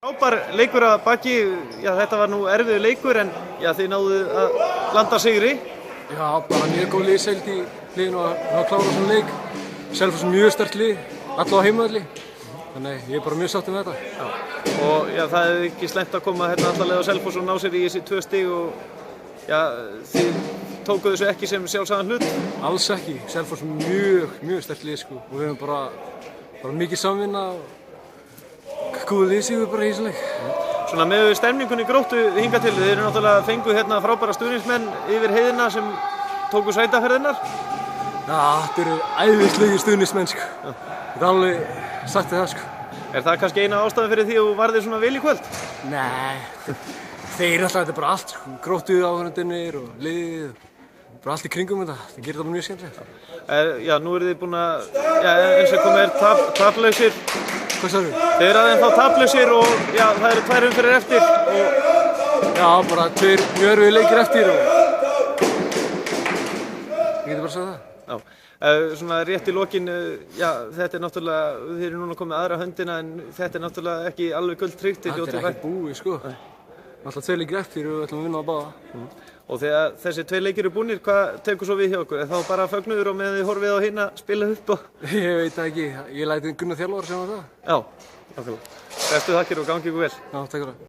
Frábær leikur að baki, já þetta var nú erfiður leikur en já þið náðu að landa sigri. Já, bara mjög góð liðsheild í liðinu að klára svona leik. Selfoss mjög sterkt lið, alla á heimavelli. Þannig ég er bara mjög sátt með þetta. Já. Og já það hefði ekki slæmt að koma hérna alla leið á Selfoss og ná sér í þessi 2 stig og já þið tókuðu þessu ekki sem sjálfsagðan hlut? Alls ekki, Selfoss mjög sterkt lið sko og við höfum bara mikið samvinna og góða liðsíðu bara í þessu leik. Svona með stemningunni Gróttu hingað til, þeir eru náttúrulega fenguð hérna frábæra stuðningsmenn yfir heiðina sem tóku sveitaferðirnar. Já, þetta eru æðislegir stuðningsmenn sko. Þetta er alveg sagt það sko. Er það kannski eina ástæðan fyrir því að þú varðir svona vel í kvöld? Nei, þeir alltaf, þetta er bara allt sko. Gróttu áhörendurnir og liðið, bara allt í kringum þetta. Það gerir þetta mjög skemmtilegt. Já, nú eru þið búin að, já eins og komið taplausir. Hvað sagðir þú? Þeir eru aðeins þá taplausir og já, það eru 2 umferðir eftir og... Já, bara 2 mjög erfiðir leikir eftir og... Ég geti bara sagt það. Já, svona rétt í lokin, já þetta er náttúrulega, þið eru núna komið aðra höndina en þetta er náttúrulega ekki alveg gulltryggt. Þetta er ekki búið sko. Alltaf 2 leikir eftir og við ætlum að vinna á báða. Og þegar þessi 2 leikir eru búnir, hvað tekur svo við hjá okkur? Er þá bara fögnuður og meðan þið horfið á hina spila upp og... Ég veit það ekki, ég læti Gunnar þjálfara sem það. Já, nákvæmlega. Bestu þakkir og gangi ykkur vel. Já, takk fyrir það.